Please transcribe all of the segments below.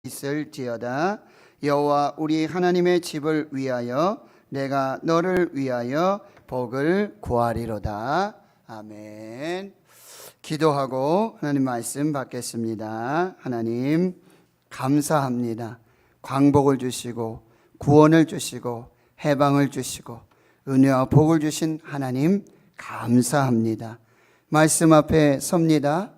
있을지어다. 여호와 우리 하나님의 집을 위하여 내가 너를 위하여 복을 구하리로다. 아멘. 기도하고 하나님 말씀 받겠습니다. 하나님 감사합니다. 광복을 주시고 구원을 주시고 해방을 주시고 은혜와 복을 주신 하나님 감사합니다. 말씀 앞에 섭니다.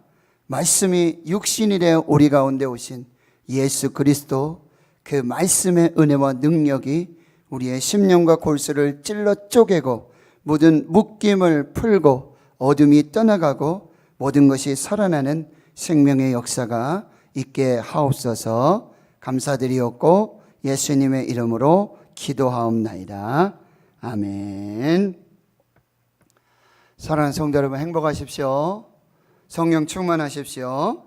말씀이 육신이 되어 우리 가운데 오신 예수 그리스도, 그 말씀의 은혜와 능력이 우리의 심령과 골수를 찔러 쪼개고 모든 묶임을 풀고 어둠이 떠나가고 모든 것이 살아나는 생명의 역사가 있게 하옵소서. 감사드리옵고 예수님의 이름으로 기도하옵나이다. 아멘. 사랑하는 성도 여러분, 행복하십시오. 성령 충만하십시오.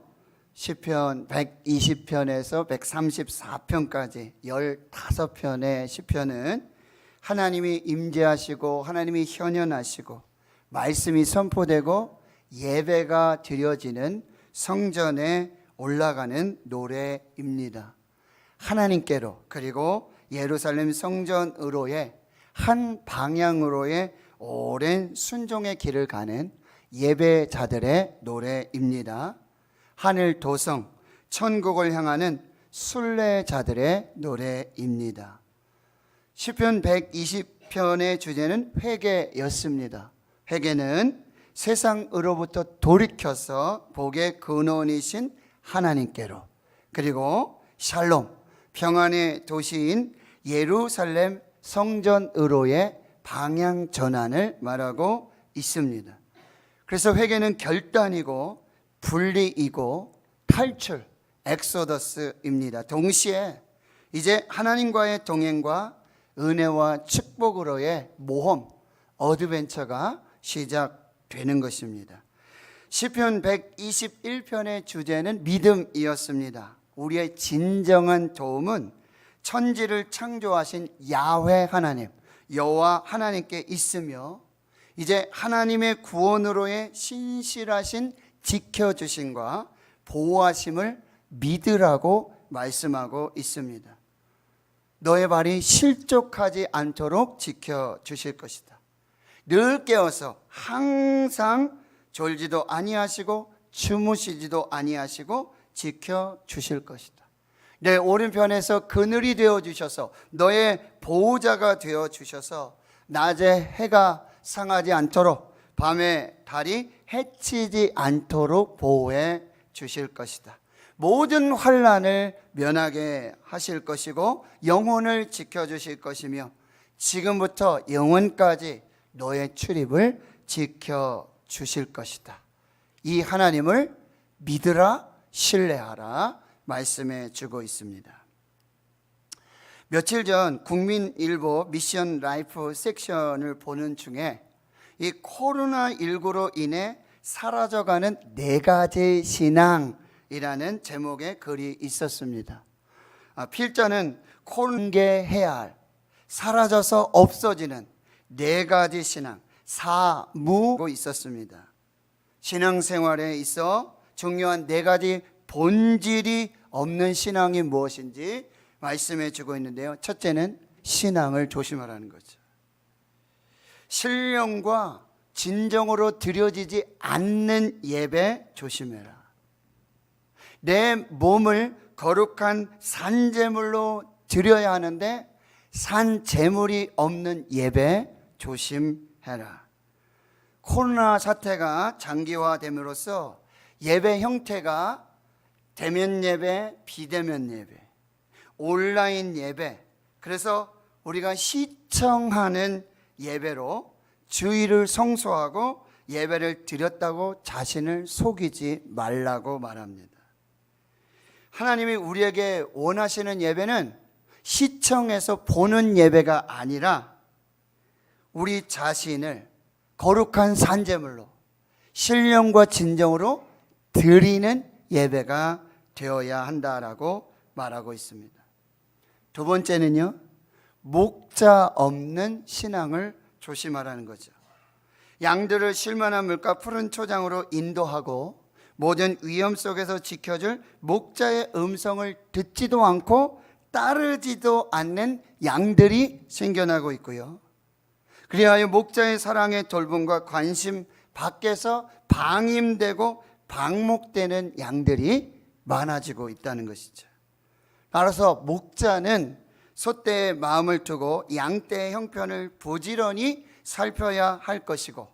시편 120편에서 134편까지 15편의 시편은 하나님이 임재하시고 하나님이 현현하시고 말씀이 선포되고 예배가 드려지는 성전에 올라가는 노래입니다. 하나님께로, 그리고 예루살렘 성전으로의 한 방향으로의 오랜 순종의 길을 가는 예배자들의 노래입니다. 하늘 도성, 천국을 향하는 순례자들의 노래입니다. 시편 120편의 주제는 회개였습니다. 회개는 세상으로부터 돌이켜서 복의 근원이신 하나님께로, 그리고 샬롬, 평안의 도시인 예루살렘 성전으로의 방향 전환을 말하고 있습니다. 그래서 회개는 결단이고 분리이고 탈출, 엑소더스입니다. 동시에 이제 하나님과의 동행과 은혜와 축복으로의 모험, 어드벤처가 시작되는 것입니다. 시편 121편의 주제는 믿음이었습니다. 우리의 진정한 도움은 천지를 창조하신 야훼 하나님, 여호와 하나님께 있으며 이제 하나님의 구원으로의 신실하신 지켜주심과 보호하심을 믿으라고 말씀하고 있습니다. 너의 발이 실족하지 않도록 지켜주실 것이다. 늘 깨어서 항상 졸지도 아니하시고 주무시지도 아니하시고 지켜주실 것이다. 내 오른편에서 그늘이 되어주셔서 너의 보호자가 되어주셔서 낮에 해가 상하지 않도록 밤에 달이 해치지 않도록 보호해 주실 것이다. 모든 환난을 면하게 하실 것이고 영혼을 지켜주실 것이며 지금부터 영원까지 너의 출입을 지켜주실 것이다. 이 하나님을 믿으라, 신뢰하라 말씀해 주고 있습니다. 며칠 전 국민일보 미션 라이프 섹션을 보는 중에 이 코로나19로 인해 사라져가는 4가지 신앙이라는 제목의 글이 있었습니다. 필자는 공개해야 할, 사라져서 없어지는 4가지 신앙, 사무고 있었습니다. 신앙생활에 있어 중요한 4가지 본질이 없는 신앙이 무엇인지 말씀해 주고 있는데요. 첫째는 신앙을 조심하라는 거죠. 신령과 진정으로 드려지지 않는 예배 조심해라. 내 몸을 거룩한 산제물로 드려야 하는데 산제물이 없는 예배 조심해라. 코로나 사태가 장기화됨으로써 예배 형태가 대면 예배, 비대면 예배, 온라인 예배, 그래서 우리가 시청하는 예배로 주의를 성소하고 예배를 드렸다고 자신을 속이지 말라고 말합니다. 하나님이 우리에게 원하시는 예배는 시청해서 보는 예배가 아니라 우리 자신을 거룩한 산제물로 신령과 진정으로 드리는 예배가 되어야 한다라고 말하고 있습니다. 두 번째는요, 목자 없는 신앙을 조심하라는 거죠. 양들을 쉴만한 물과 푸른 초장으로 인도하고 모든 위험 속에서 지켜줄 목자의 음성을 듣지도 않고 따르지도 않는 양들이 생겨나고 있고요. 그리하여 목자의 사랑의 돌봄과 관심 밖에서 방임되고 방목되는 양들이 많아지고 있다는 것이죠. 따라서 목자는 소떼의 마음을 두고 양떼의 형편을 부지런히 살펴야 할 것이고,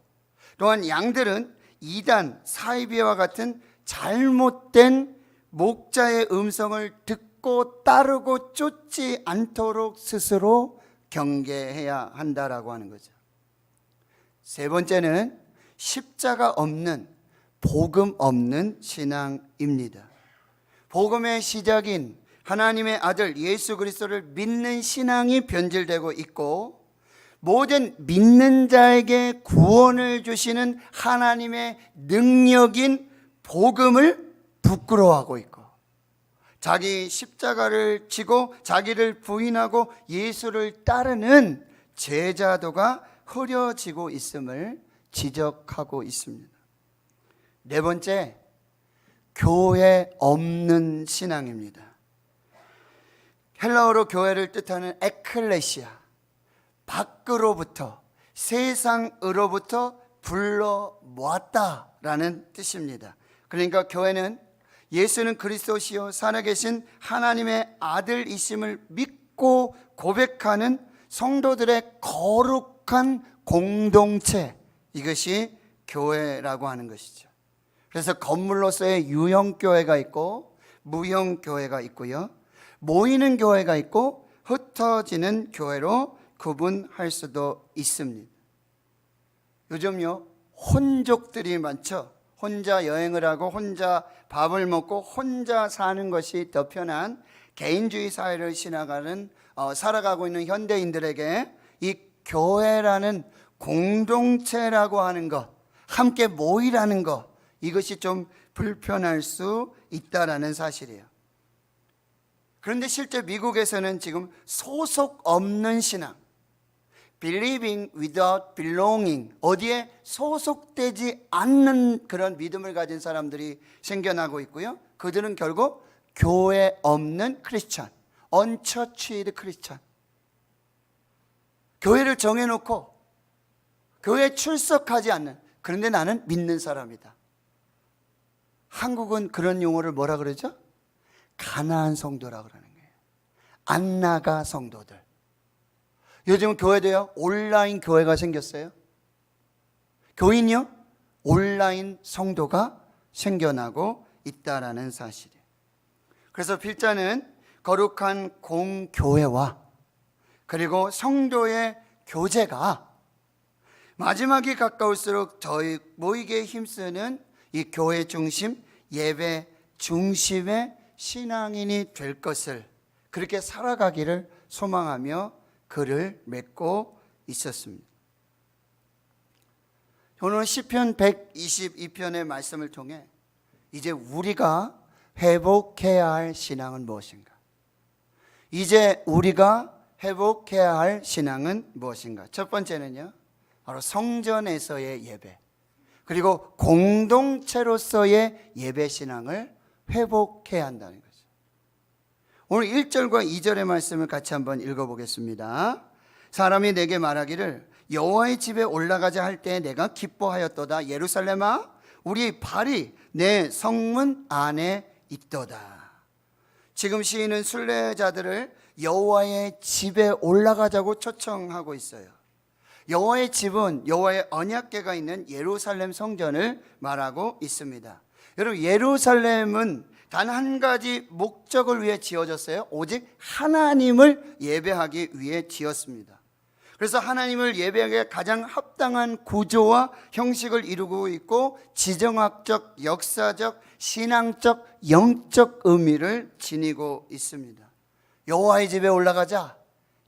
또한 양들은 이단, 사이비와 같은 잘못된 목자의 음성을 듣고 따르고 쫓지 않도록 스스로 경계해야 한다라고 하는 거죠. 세 번째는 십자가 없는, 복음 없는 신앙입니다. 복음의 시작인 하나님의 아들 예수 그리스도를 믿는 신앙이 변질되고 있고, 모든 믿는 자에게 구원을 주시는 하나님의 능력인 복음을 부끄러워하고 있고, 자기 십자가를 지고 자기를 부인하고 예수를 따르는 제자도가 흐려지고 있음을 지적하고 있습니다. 네 번째, 교회 없는 신앙입니다. 헬라어로 교회를 뜻하는 에클레시아, 밖으로부터, 세상으로부터 불러 모았다라는 뜻입니다. 그러니까 교회는 예수는 그리스도시요 살아계신 하나님의 아들이심을 믿고 고백하는 성도들의 거룩한 공동체, 이것이 교회라고 하는 것이죠. 그래서 건물로서의 유형교회가 있고 무형교회가 있고요, 모이는 교회가 있고 흩어지는 교회로 구분할 수도 있습니다. 요즘요, 혼족들이 많죠. 혼자 여행을 하고 혼자 밥을 먹고 혼자 사는 것이 더 편한 개인주의 사회를 살아가고 있는 현대인들에게 이 교회라는 공동체라고 하는 것, 함께 모이라는 것, 이것이 좀 불편할 수 있다라는 사실이에요. 그런데 실제 미국에서는 지금 소속 없는 신앙, believing without belonging, 어디에 소속되지 않는 그런 믿음을 가진 사람들이 생겨나고 있고요. 그들은 결국 교회 없는 크리스찬, unchurched 크리스찬, 교회를 정해놓고 교회에 출석하지 않는, 그런데 나는 믿는 사람이다. 한국은 그런 용어를 뭐라 그러죠? 가나안 성도라 그러는 거예요. 안 나가 성도들. 요즘 교회도요, 온라인 교회가 생겼어요. 교인이요, 온라인 성도가 생겨나고 있다라는 사실이에요. 그래서 필자는 거룩한 공교회와 그리고 성도의 교제가 마지막이 가까울수록 저희 모이게 힘쓰는 이 교회 중심, 예배 중심의 신앙인이 될 것을, 그렇게 살아가기를 소망하며 글을 맺고 있었습니다. 오늘 시편 122편의 말씀을 통해 이제 우리가 회복해야 할 신앙은 무엇인가? 이제 우리가 회복해야 할 신앙은 무엇인가? 첫 번째는요, 바로 성전에서의 예배, 그리고 공동체로서의 예배 신앙을 회복해야 한다는 거죠. 오늘 1절과 2절의 말씀을 같이 한번 읽어보겠습니다. 사람이 내게 말하기를 여호와의 집에 올라가자 할 때 내가 기뻐하였도다. 예루살렘아, 우리 발이 내 성문 안에 있도다. 지금 시인은 순례자들을 여호와의 집에 올라가자고 초청하고 있어요. 여호와의 집은 여호와의 언약궤가 있는 예루살렘 성전을 말하고 있습니다. 여러분, 예루살렘은 단 한 가지 목적을 위해 지어졌어요. 오직 하나님을 예배하기 위해 지었습니다. 그래서 하나님을 예배하기에 가장 합당한 구조와 형식을 이루고 있고, 지정학적, 역사적, 신앙적, 영적 의미를 지니고 있습니다. 여호와의 집에 올라가자,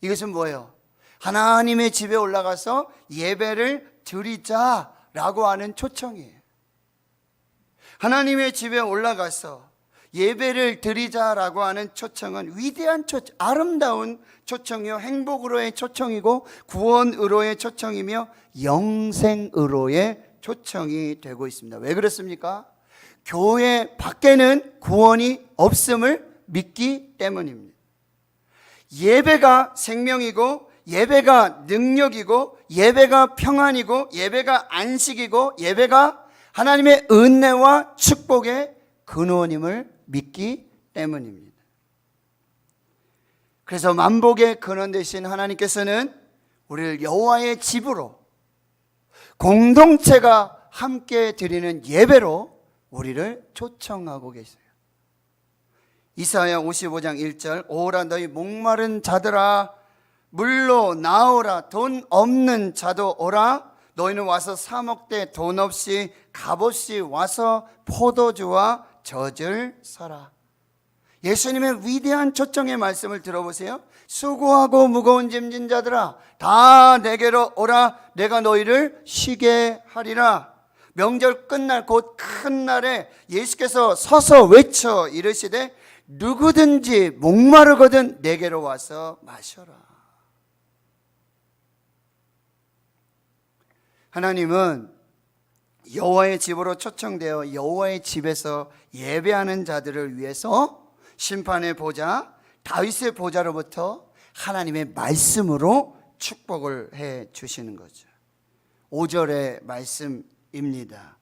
이것은 뭐예요? 하나님의 집에 올라가서 예배를 드리자라고 하는 초청이에요. 하나님의 집에 올라가서 예배를 드리자라고 하는 초청은 위대한 초청, 아름다운 초청이요, 행복으로의 초청이고 구원으로의 초청이며 영생으로의 초청이 되고 있습니다. 왜 그렇습니까? 교회 밖에는 구원이 없음을 믿기 때문입니다. 예배가 생명이고, 예배가 능력이고, 예배가 평안이고, 예배가 안식이고, 예배가 하나님의 은혜와 축복의 근원임을 믿기 때문입니다. 그래서 만복의 근원 되신 하나님께서는 우리를 여호와의 집으로, 공동체가 함께 드리는 예배로 우리를 초청하고 계세요. 이사야 55장 1절, 오라 너희 목마른 자들아 물로 나오라. 돈 없는 자도 오라. 너희는 와서 사 먹되 돈 없이 값없이 와서 포도주와 젖을 사라. 예수님의 위대한 초청의 말씀을 들어보세요. 수고하고 무거운 짐진 자들아 다 내게로 오라. 내가 너희를 쉬게 하리라. 명절 끝날 곧 큰 날에 예수께서 서서 외쳐 이르시되 누구든지 목마르거든 내게로 와서 마셔라. 하나님은 여호와의 집으로 초청되어 여호와의 집에서 예배하는 자들을 위해서 심판의 보좌, 다윗의 보좌로부터 하나님의 말씀으로 축복을 해 주시는 거죠. 5절의 말씀입니다.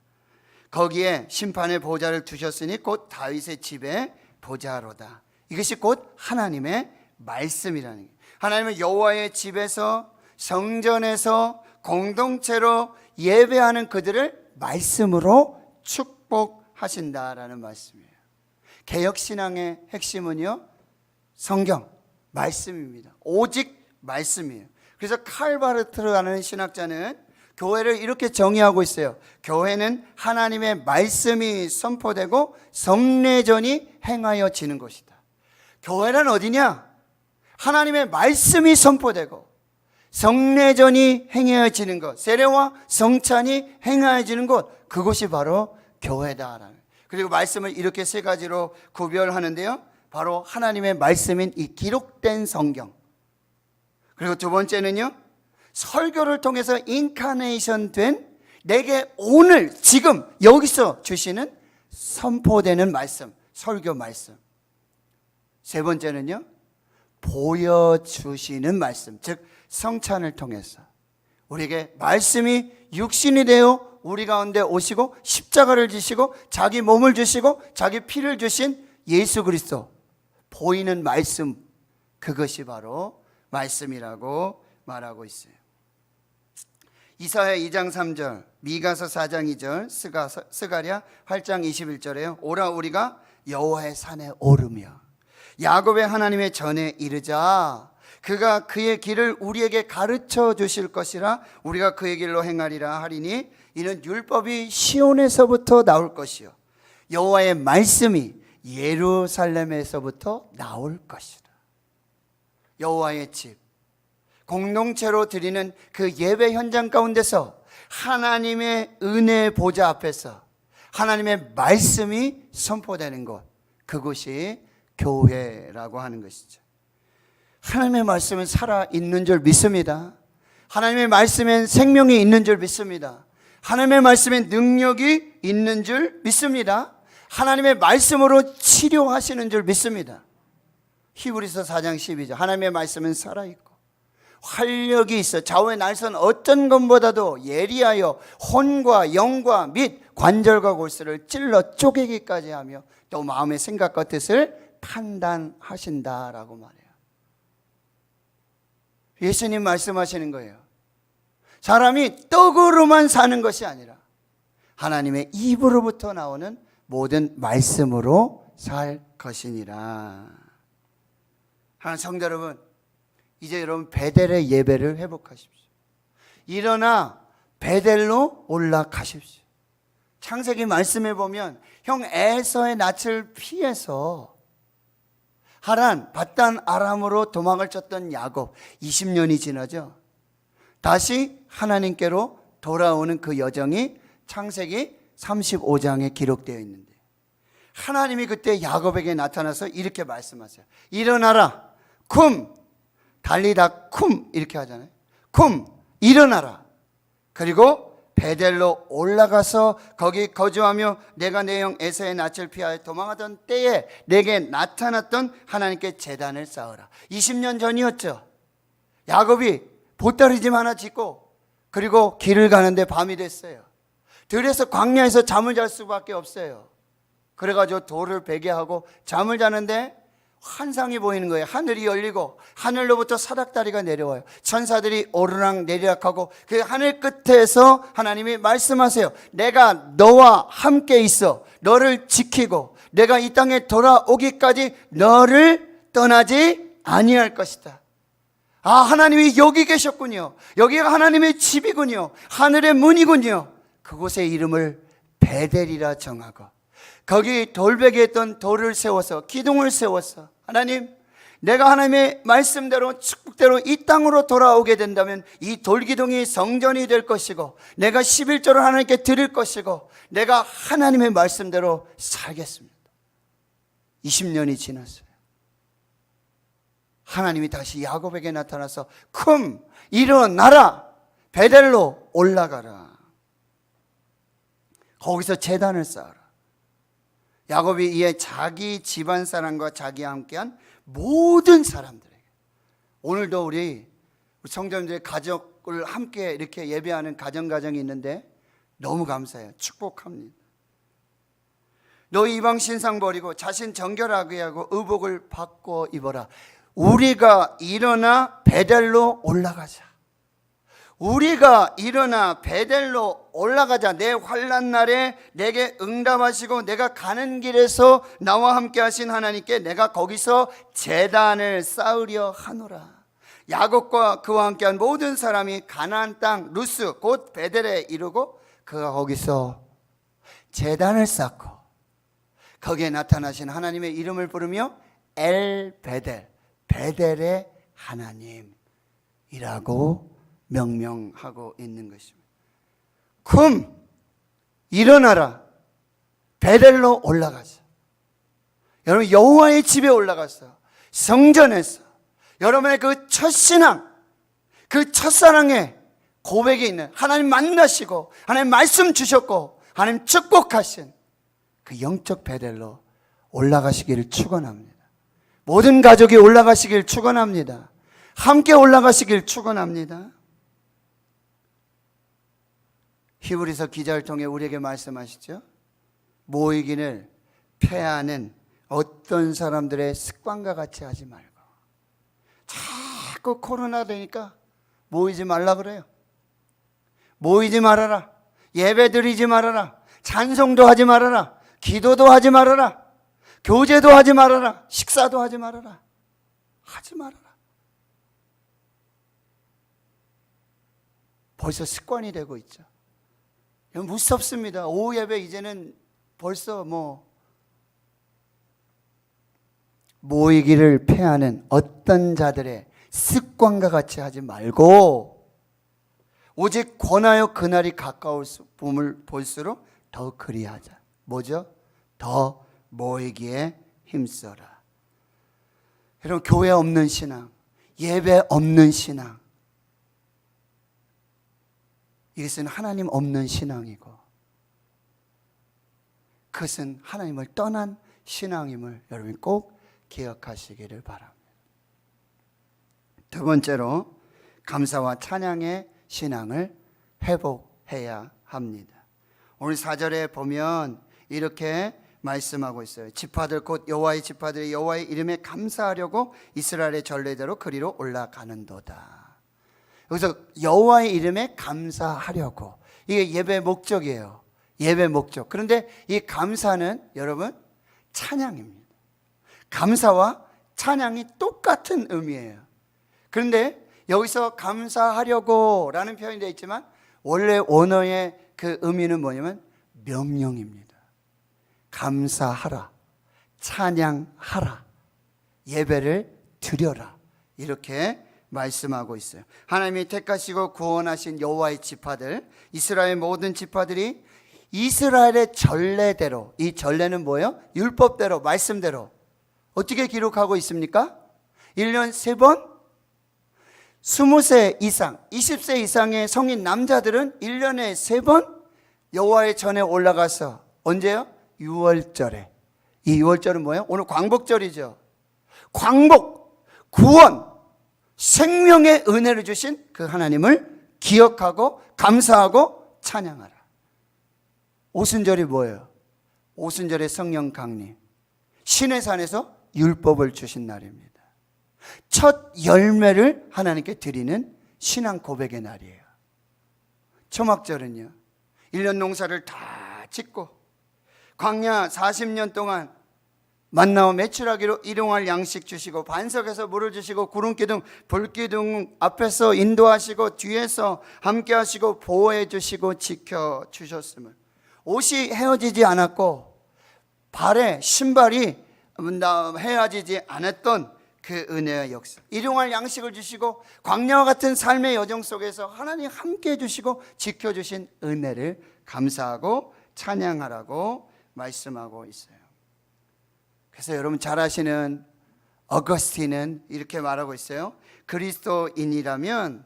거기에 심판의 보좌를 두셨으니 곧 다윗의 집에 보좌로다. 이것이 곧 하나님의 말씀이라는 거예요. 하나님은 여호와의 집에서, 성전에서 공동체로 예배하는 그들을 말씀으로 축복하신다라는 말씀이에요. 개혁신앙의 핵심은요, 성경, 말씀입니다. 오직 말씀이에요. 그래서 칼바르트라는 신학자는 교회를 이렇게 정의하고 있어요. 교회는 하나님의 말씀이 선포되고 성례전이 행하여지는 것이다. 교회란 어디냐? 하나님의 말씀이 선포되고 성례전이 행하여지는 것, 세례와 성찬이 행하여지는 것, 그것이 바로 교회다라는. 그리고 말씀을 이렇게 세 가지로 구별하는데요, 바로 하나님의 말씀인 이 기록된 성경, 그리고 두 번째는요, 설교를 통해서 인카네이션 된 내게 오늘 지금 여기서 주시는 선포되는 말씀, 설교 말씀. 세 번째는요, 보여주시는 말씀, 즉 성찬을 통해서 우리에게 말씀이 육신이 되어 우리 가운데 오시고 십자가를 지시고 자기 몸을 주시고 자기 피를 주신 예수 그리스도, 보이는 말씀, 그것이 바로 말씀이라고 말하고 있어요. 이사야 2장 3절, 미가서 4장 2절, 스가랴 8장 21절에요. 오라 우리가 여호와의 산에 오르며 야곱의 하나님의 전에 이르자. 그가 그의 길을 우리에게 가르쳐 주실 것이라. 우리가 그의 길로 행하리라 하리니 이는 율법이 시온에서부터 나올 것이요 여호와의 말씀이 예루살렘에서부터 나올 것이라. 여호와의 집, 공동체로 드리는 그 예배 현장 가운데서 하나님의 은혜 보좌 앞에서 하나님의 말씀이 선포되는 곳, 그곳이 교회라고 하는 것이죠. 하나님의 말씀은 살아있는 줄 믿습니다. 하나님의 말씀엔 생명이 있는 줄 믿습니다. 하나님의 말씀엔 능력이 있는 줄 믿습니다. 하나님의 말씀으로 치료하시는 줄 믿습니다. 히브리서 4장 12절, 하나님의 말씀은 살아있고 활력이 있어 좌우의 날선 어떤 것보다도 예리하여 혼과 영과 및 관절과 골수를 찔러 쪼개기까지 하며 또 마음의 생각과 뜻을 판단하신다라고 말해요. 예수님 말씀하시는 거예요. 사람이 떡으로만 사는 것이 아니라 하나님의 입으로부터 나오는 모든 말씀으로 살 것이니라. 하나님 성도 여러분, 이제 여러분 베델의 예배를 회복하십시오. 일어나 베델로 올라가십시오. 창세기 말씀에 보면 형 에서의 낯을 피해서 하란, 밧단 아람으로 도망을 쳤던 야곱, 20년이 지나죠. 다시 하나님께로 돌아오는 그 여정이 창세기 35장에 기록되어 있는데, 하나님이 그때 야곱에게 나타나서 이렇게 말씀하세요. 일어나라, 쿰, 달리다 쿰 이렇게 하잖아요. 쿰, 일어나라. 그리고 베델로 올라가서 거기 거주하며 내가 내 형 에사의 낯을 피하여 도망하던 때에 내게 나타났던 하나님께 제단을 쌓으라. 20년 전이었죠. 야곱이 보따리집 하나 짓고 그리고 길을 가는데 밤이 됐어요. 들에서 광야에서 잠을 잘 수밖에 없어요. 그래가지고 돌을 베게 하고 잠을 자는데 환상이 보이는 거예요. 하늘이 열리고 하늘로부터 사닥다리가 내려와요. 천사들이 오르락 내리락하고 그 하늘 끝에서 하나님이 말씀하세요. 내가 너와 함께 있어 너를 지키고 내가 이 땅에 돌아오기까지 너를 떠나지 아니할 것이다. 아, 하나님이 여기 계셨군요. 여기가 하나님의 집이군요. 하늘의 문이군요. 그곳의 이름을 베델이라 정하고 거기 돌베개 했던 돌을 세워서 기둥을 세워서 하나님, 내가 하나님의 말씀대로 축복대로 이 땅으로 돌아오게 된다면 이 돌기둥이 성전이 될 것이고 내가 11조를 하나님께 드릴 것이고 내가 하나님의 말씀대로 살겠습니다. 20년이 지났어요. 하나님이 다시 야곱에게 나타나서 쿰 일어나라 베델로 올라가라. 거기서 제단을 쌓아라. 야곱이 이에 자기 집안 사람과 자기와 함께한 모든 사람들에게, 오늘도 우리 성도님들의 가족을 함께 이렇게 예배하는 가정이 있는데 너무 감사해요. 축복합니다. 너희 이방 신상 버리고 자신 정결하게 하고 의복을 바꿔 입어라. 우리가 일어나 베델로 올라가자. 우리가 일어나 베델로 올라가자. 내 환난 날에 내게 응답하시고 내가 가는 길에서 나와 함께 하신 하나님께 내가 거기서 제단을 쌓으려 하노라. 야곱과 그와 함께한 모든 사람이 가나안 땅 루스 곧 베델에 이르고 그가 거기서 제단을 쌓고 거기에 나타나신 하나님의 이름을 부르며 엘 베델, 베델의 하나님이라고 명명하고 있는 것입니다. 쿰 일어나라 베델로 올라가서 여러분 여호와의 집에 올라가서 성전에서 여러분의 그 첫신앙, 그 첫사랑의 고백이 있는 하나님 만나시고 하나님 말씀 주셨고 하나님 축복하신 그 영적 베델로 올라가시기를 축원합니다. 모든 가족이 올라가시길 축원합니다. 함께 올라가시길 축원합니다. 히브리서 기자를 통해 우리에게 말씀하시죠. 모이기를 폐하는 어떤 사람들의 습관과 같이 하지 말고, 자꾸 코로나 되니까 모이지 말라 그래요. 모이지 말아라. 예배 드리지 말아라. 찬송도 하지 말아라. 기도도 하지 말아라. 교제도 하지 말아라. 식사도 하지 말아라. 하지 말아라. 벌써 습관이 되고 있죠. 무섭습니다. 오후 예배 이제는 벌써 모이기를 폐하는 어떤 자들의 습관과 같이 하지 말고 오직 권하여 그날이 가까울 봄을 볼수록 더 그리하자. 뭐죠? 더 모이기에 힘써라. 여러분, 교회 없는 신앙, 예배 없는 신앙, 이것은 하나님 없는 신앙이고 그것은 하나님을 떠난 신앙임을 여러분이 꼭 기억하시기를 바랍니다. 두 번째로 감사와 찬양의 신앙을 회복해야 합니다. 오늘 4절에 보면 이렇게 말씀하고 있어요. 지파들 곧 여호와의 지파들이 여호와의 이름에 감사하려고 이스라엘의 전례대로 그리로 올라가는도다. 여기서 여호와의 이름에 감사하려고, 이게 예배의 목적이에요. 예배 목적. 그런데 이 감사는 여러분 찬양입니다. 감사와 찬양이 똑같은 의미예요. 그런데 여기서 감사하려고 라는 표현이 되어 있지만 원래 원어의 그 의미는 뭐냐면 명령입니다. 감사하라, 찬양하라, 예배를 드려라, 이렇게 말씀하고 있어요. 하나님이 택하시고 구원하신 여호와의 지파들, 이스라엘 모든 지파들이 이스라엘의 전례대로, 이 전례는 뭐예요? 율법대로, 말씀대로 어떻게 기록하고 있습니까? 1년 3번 20세 이상, 20세 이상의 성인 남자들은 1년에 3번 여호와의 전에 올라가서 언제요? 6월절에. 이 6월절은 뭐예요? 오늘 광복절이죠. 광복, 구원, 생명의 은혜를 주신 그 하나님을 기억하고 감사하고 찬양하라. 오순절이 뭐예요? 오순절의 성령 강림, 시내산에서 율법을 주신 날입니다. 첫 열매를 하나님께 드리는 신앙 고백의 날이에요. 초막절은요, 1년 농사를 다 짓고 광야 40년 동안 만나와 메추라기로 일용할 양식 주시고 반석에서 물을 주시고 구름기둥 불기둥 앞에서 인도하시고 뒤에서 함께 하시고 보호해 주시고 지켜주셨음을, 옷이 헤어지지 않았고 발에 신발이 헤어지지 않았던 그 은혜의 역사, 일용할 양식을 주시고 광야와 같은 삶의 여정 속에서 하나님 함께 해주시고 지켜주신 은혜를 감사하고 찬양하라고 말씀하고 있어요. 그래서 여러분 잘 아시는 어거스틴은 이렇게 말하고 있어요. 그리스도인이라면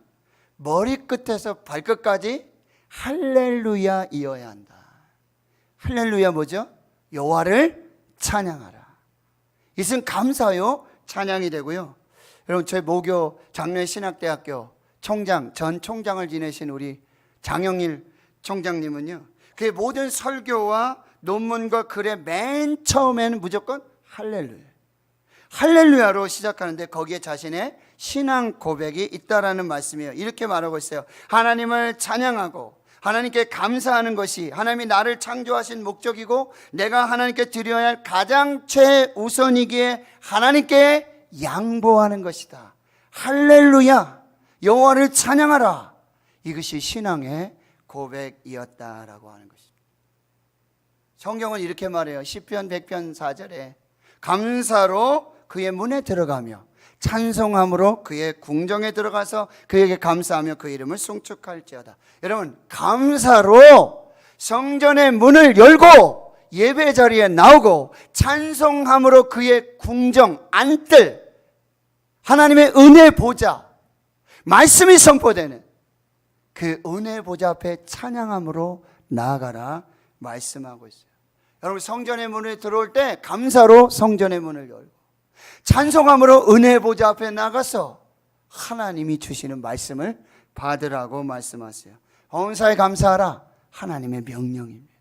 머리끝에서 발끝까지 할렐루야이어야 한다. 할렐루야 뭐죠? 여호와를 찬양하라. 이것은 감사요 찬양이 되고요. 여러분 저희 모교 장로신학대학교 총장, 전 총장을 지내신 우리 장영일 총장님은요, 그의 모든 설교와 논문과 글의 맨 처음에는 무조건 할렐루야, 할렐루야로 시작하는데 거기에 자신의 신앙 고백이 있다라는 말씀이에요. 이렇게 말하고 있어요. 하나님을 찬양하고 하나님께 감사하는 것이 하나님이 나를 창조하신 목적이고 내가 하나님께 드려야 할 가장 최우선이기에 하나님께 양보하는 것이다. 할렐루야, 여호와를 찬양하라. 이것이 신앙의 고백이었다라고 하는 것입니다. 성경은 이렇게 말해요. 시편 100편 4절에 감사로 그의 문에 들어가며 찬송함으로 그의 궁정에 들어가서 그에게 감사하며 그 이름을 송축할지어다. 여러분, 감사로 성전의 문을 열고 예배 자리에 나오고 찬송함으로 그의 궁정, 안뜰, 하나님의 은혜 보좌, 말씀이 선포되는 그 은혜 보좌 앞에 찬양함으로 나아가라 말씀하고 있어요. 여러분, 성전의 문에 들어올 때 감사로 성전의 문을 열고 찬송함으로 은혜 보좌 앞에 나가서 하나님이 주시는 말씀을 받으라고 말씀하세요. 범사에 감사하라, 하나님의 명령입니다.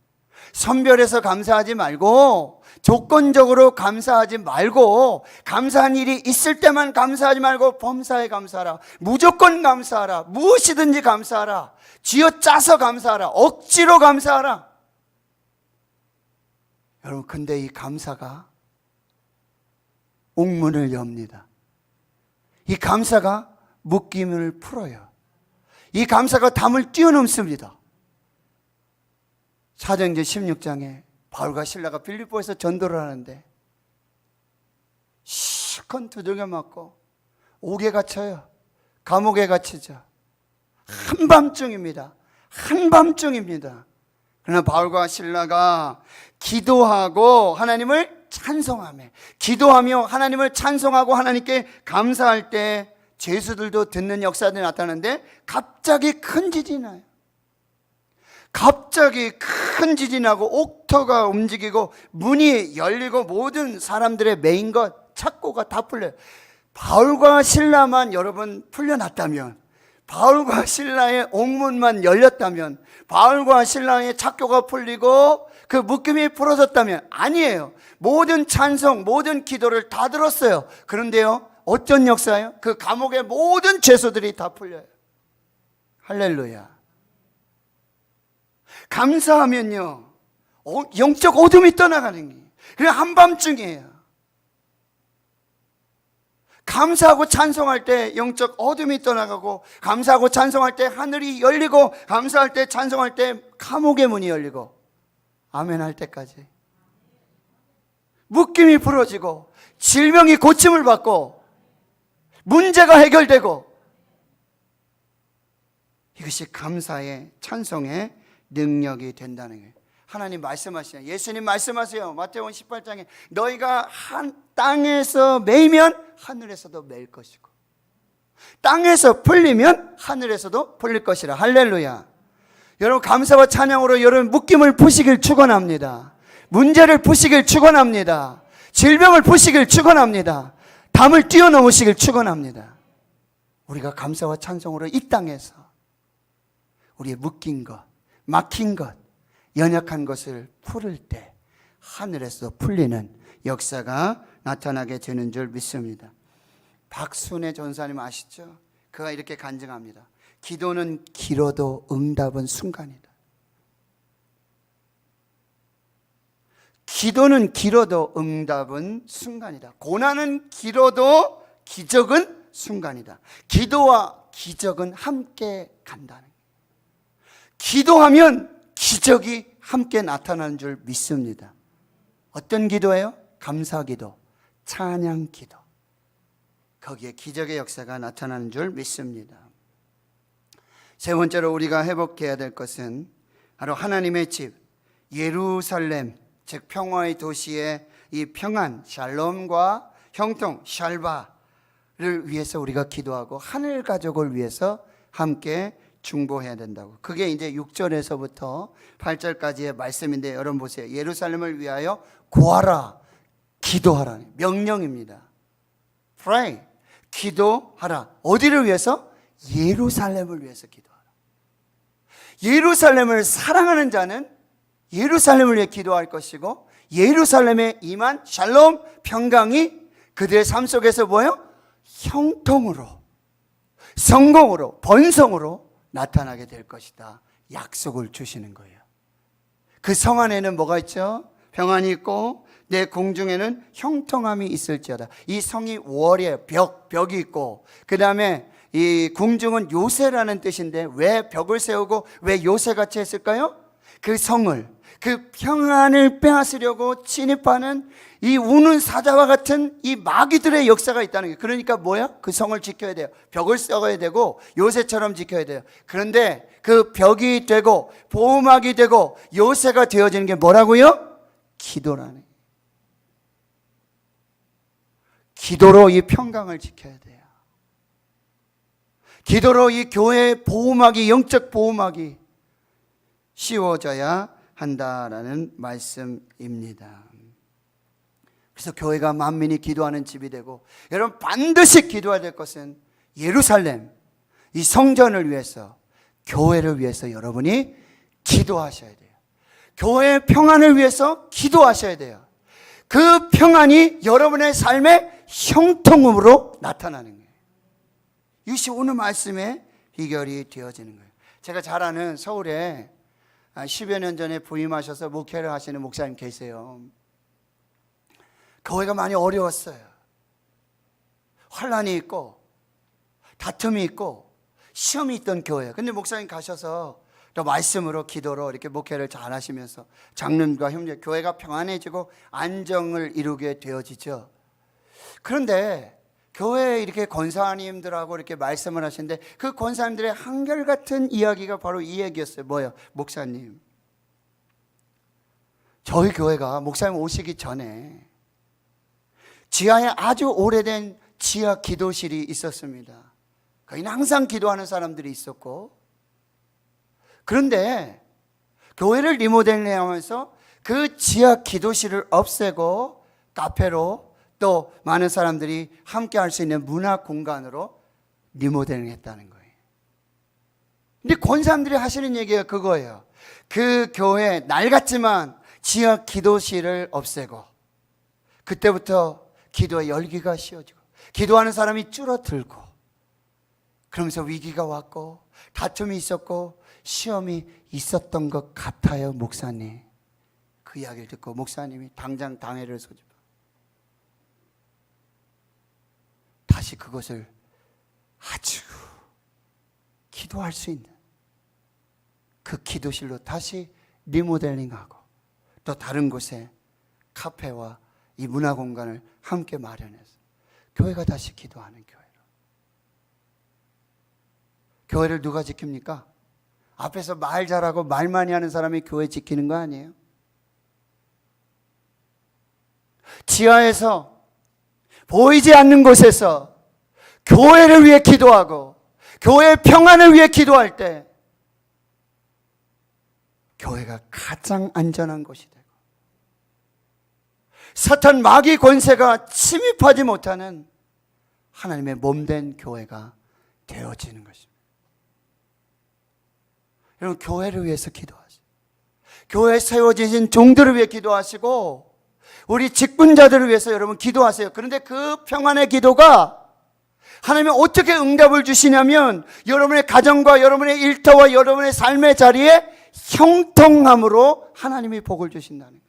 선별해서 감사하지 말고, 조건적으로 감사하지 말고, 감사한 일이 있을 때만 감사하지 말고 범사에 감사하라, 무조건 감사하라, 무엇이든지 감사하라, 쥐어짜서 감사하라, 억지로 감사하라. 여러분, 근데 이 감사가 옥문을 엽니다. 이 감사가 묶임을 풀어요. 이 감사가 담을 뛰어넘습니다. 사도행전 16장에 바울과 실라가 빌립보에서 전도를 하는데 실컷 두들겨 맞고 옥에 갇혀요. 감옥에 갇히죠. 한밤중입니다. 한밤중입니다. 그러나 바울과 실라가 기도하고 하나님을 찬송하며, 기도하며 하나님을 찬송하고 하나님께 감사할 때 죄수들도 듣는 역사들이 나타나는데 갑자기 큰 지진이 나요. 갑자기 큰 지진이 나고 옥터가 움직이고 문이 열리고 모든 사람들의 메인 것 착고가 다 풀려요. 바울과 실라만 여러분 풀려났다면, 바울과 신라의 옥문만 열렸다면, 바울과 신라의 착교가 풀리고 그 묶임이 풀어졌다면, 아니에요. 모든 찬송, 모든 기도를 다 들었어요. 그런데요, 어떤 역사예요? 그 감옥의 모든 죄수들이 다 풀려요. 할렐루야. 감사하면요, 영적 어둠이 떠나가는 게, 그게 한밤중이에요. 감사하고 찬송할 때 영적 어둠이 떠나가고, 감사하고 찬송할 때 하늘이 열리고, 감사할 때 찬송할 때 감옥의 문이 열리고, 아멘 할 때까지 묶임이 풀어지고 질병이 고침을 받고 문제가 해결되고, 이것이 감사의 찬송의 능력이 된다는 거예요. 하나님 말씀하시잖아요. 예수님 말씀하세요. 마태복음 18장에 너희가 한 땅에서 매이면 하늘에서도 매일 것이고, 땅에서 풀리면 하늘에서도 풀릴 것이라. 할렐루야. 여러분, 감사와 찬양으로 여러분 묶임을 푸시길 축원합니다. 문제를 푸시길 축원합니다. 질병을 푸시길 축원합니다. 담을 뛰어넘으시길 축원합니다. 우리가 감사와 찬송으로 이 땅에서 우리의 묶인 것, 막힌 것, 연약한 것을 풀을 때 하늘에서 풀리는 역사가 나타나게 되는 줄 믿습니다. 박순애 전사님 아시죠? 그가 이렇게 간증합니다. 기도는 길어도 응답은 순간이다. 기도는 길어도 응답은 순간이다. 고난은 길어도 기적은 순간이다. 기도와 기적은 함께 간다는 거예요. 기도하면 기적이 함께 나타나는 줄 믿습니다. 어떤 기도예요? 감사 기도, 찬양 기도. 거기에 기적의 역사가 나타나는 줄 믿습니다. 세 번째로 우리가 회복해야 될 것은 바로 하나님의 집 예루살렘, 즉 평화의 도시의 이 평안, 샬롬과 형통, 샬바를 위해서 우리가 기도하고 하늘 가족을 위해서 함께 중보해야 된다고. 그게 이제 6절에서부터 8절까지의 말씀인데, 여러분 보세요. 예루살렘을 위하여 구하라, 기도하라. 명령입니다. Pray, 기도하라. 어디를 위해서? 예루살렘을 위해서 기도하라. 예루살렘을 사랑하는 자는 예루살렘을 위해 기도할 것이고, 예루살렘에 임한 샬롬, 평강이 그들의 삶 속에서 뭐예요? 형통으로, 성공으로, 번성으로 나타나게 될 것이다. 약속을 주시는 거예요. 그 성 안에는 뭐가 있죠? 평안이 있고 내 공중에는 형통함이 있을지어다. 이 성이 월이에요. 벽이 있고, 그 다음에 이 궁중은 요새라는 뜻인데 왜 벽을 세우고 왜 요새같이 했을까요? 그 성을, 그 평안을 빼앗으려고 진입하는 이 우는 사자와 같은 이 마귀들의 역사가 있다는 거예요. 그러니까 뭐야? 그 성을 지켜야 돼요. 벽을 썩어야 되고 요새처럼 지켜야 돼요. 그런데 그 벽이 되고 보호막이 되고 요새가 되어지는 게 뭐라고요? 기도라네. 기도로 이 평강을 지켜야 돼요. 기도로 이 교회의 보호막이, 영적 보호막이 씌워져야 한다라는 말씀입니다. 그래서 교회가 만민이 기도하는 집이 되고, 여러분 반드시 기도해야 될 것은 예루살렘, 이 성전을 위해서, 교회를 위해서 여러분이 기도하셔야 돼요. 교회의 평안을 위해서 기도하셔야 돼요. 그 평안이 여러분의 삶의 형통음으로 나타나는 거예요. 이것이 오늘 말씀의 비결이 되어지는 거예요. 제가 잘 아는 서울에 10여 년 전에 부임하셔서 목회를 하시는 목사님 계세요. 교회가 많이 어려웠어요. 환란이 있고 다툼이 있고 시험이 있던 교회예요. 근데 목사님 가셔서 또 말씀으로 기도로 이렇게 목회를 잘 하시면서 장로님과 협력, 교회가 평안해지고 안정을 이루게 되어지죠. 그런데 교회에 이렇게 권사님들하고 이렇게 말씀을 하시는데 그 권사님들의 한결같은 이야기가 바로 이 얘기였어요. 뭐예요? 목사님, 저희 교회가 목사님 오시기 전에 지하에 아주 오래된 지하 기도실이 있었습니다. 거기는 항상 기도하는 사람들이 있었고, 그런데 교회를 리모델링하면서 그 지하 기도실을 없애고 카페로, 또 많은 사람들이 함께 할 수 있는 문화 공간으로 리모델링 했다는 거예요. 근데 권사님들이 하시는 얘기가 그거예요. 그 교회 낡았지만 지하 기도실을 없애고, 그때부터 기도의 열기가 씌워지고 기도하는 사람이 줄어들고, 그러면서 위기가 왔고 다툼이 있었고 시험이 있었던 것 같아요. 목사님, 그 이야기를 듣고 목사님이 당장 당회를 소집하고 다시 그것을 아주 기도할 수 있는 그 기도실로 다시 리모델링하고, 또 다른 곳에 카페와 이 문화 공간을 함께 마련해서 교회가 다시 기도하는 교회로. 교회를 누가 지킵니까? 앞에서 말 잘하고 말 많이 하는 사람이 교회 지키는 거 아니에요? 지하에서 보이지 않는 곳에서 교회를 위해 기도하고 교회의 평안을 위해 기도할 때 교회가 가장 안전한 곳이 되고 사탄 마귀 권세가 침입하지 못하는 하나님의 몸된 교회가 되어지는 것입니다. 여러분, 교회를 위해서 기도하세요. 교회에 세워지신 종들을 위해 기도하시고 우리 직분자들을 위해서 여러분 기도하세요. 그런데 그 평안의 기도가 하나님이 어떻게 응답을 주시냐면 여러분의 가정과 여러분의 일터와 여러분의 삶의 자리에 형통함으로 하나님이 복을 주신다는 거예요.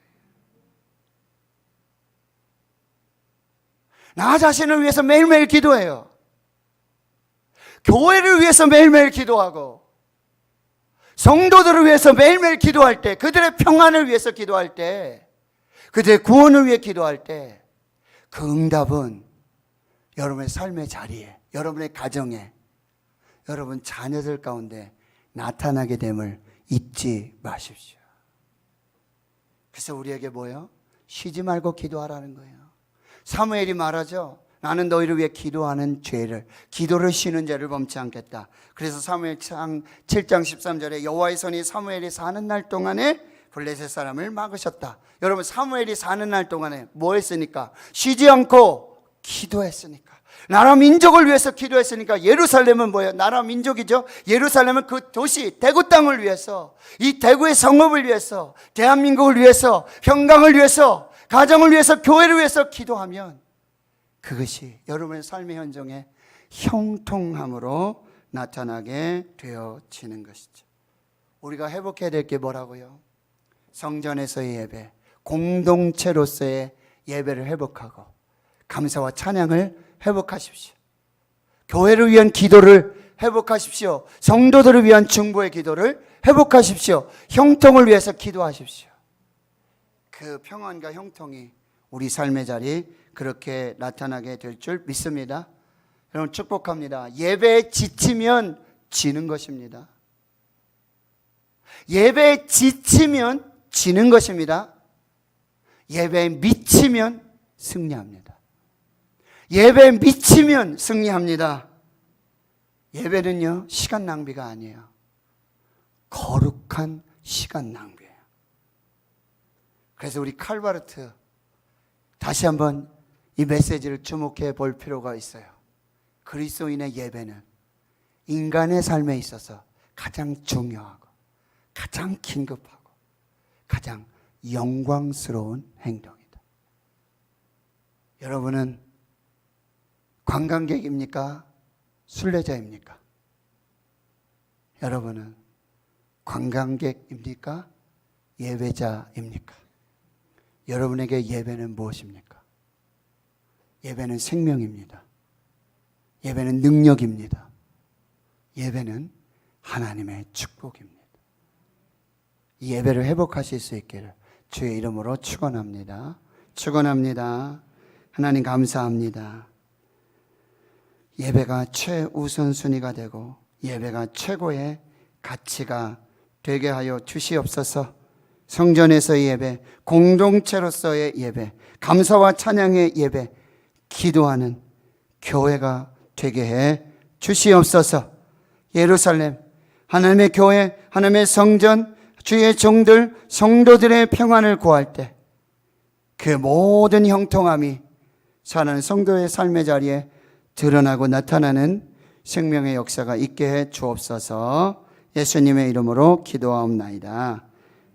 나 자신을 위해서 매일매일 기도해요. 교회를 위해서 매일매일 기도하고 성도들을 위해서 매일매일 기도할 때, 그들의 평안을 위해서 기도할 때, 그들의 구원을 위해 기도할 때 그 응답은 여러분의 삶의 자리에, 여러분의 가정에, 여러분 자녀들 가운데 나타나게 됨을 잊지 마십시오. 그래서 우리에게 뭐예요? 쉬지 말고 기도하라는 거예요. 사무엘이 말하죠. 나는 너희를 위해 기도하는 죄를, 기도를 쉬는 죄를 범치 않겠다. 그래서 사무엘상 7장 13절에 여호와의 손이 사무엘이 사는 날 동안에 블레셋 사람을 막으셨다. 여러분, 사무엘이 사는 날 동안에 뭐 했으니까? 쉬지 않고 기도했으니까. 나라 민족을 위해서 기도했으니까. 예루살렘은 뭐예요? 나라 민족이죠. 예루살렘은 그 도시 대구 땅을 위해서, 이 대구의 성읍을 위해서, 대한민국을 위해서, 평강을 위해서, 가정을 위해서, 교회를 위해서 기도하면 그것이 여러분의 삶의 현장에 형통함으로 나타나게 되어지는 것이죠. 우리가 회복해야 될 게 뭐라고요? 성전에서의 예배, 공동체로서의 예배를 회복하고 감사와 찬양을 회복하십시오. 교회를 위한 기도를 회복하십시오. 성도들을 위한 중보의 기도를 회복하십시오. 형통을 위해서 기도하십시오. 그 평안과 형통이 우리 삶의 자리 그렇게 나타나게 될 줄 믿습니다. 여러분, 축복합니다. 예배에 지치면 지는 것입니다. 예배에 지치면 지는 것입니다. 예배에 미치면 승리합니다. 예배에 미치면 승리합니다. 예배는요, 시간 낭비가 아니에요. 거룩한 시간 낭비예요. 그래서 우리 칼바르트 다시 한번 이 메시지를 주목해 볼 필요가 있어요. 그리스도인의 예배는 인간의 삶에 있어서 가장 중요하고 가장 긴급하고 가장 영광스러운 행동이다. 여러분은 관광객입니까? 순례자입니까? 여러분은 관광객입니까? 예배자입니까? 여러분에게 예배는 무엇입니까? 예배는 생명입니다. 예배는 능력입니다. 예배는 하나님의 축복입니다. 이 예배를 회복하실 수 있기를 주의 이름으로 축원합니다. 축원합니다. 하나님 감사합니다. 예배가 최우선순위가 되고 예배가 최고의 가치가 되게 하여 주시옵소서. 성전에서의 예배, 공동체로서의 예배, 감사와 찬양의 예배, 기도하는 교회가 되게 해 주시옵소서. 예루살렘, 하나님의 교회, 하나님의 성전, 주의 종들, 성도들의 평안을 구할 때 그 모든 형통함이 사는 성도의 삶의 자리에 드러나고 나타나는 생명의 역사가 있게 해 주옵소서. 예수님의 이름으로 기도하옵나이다.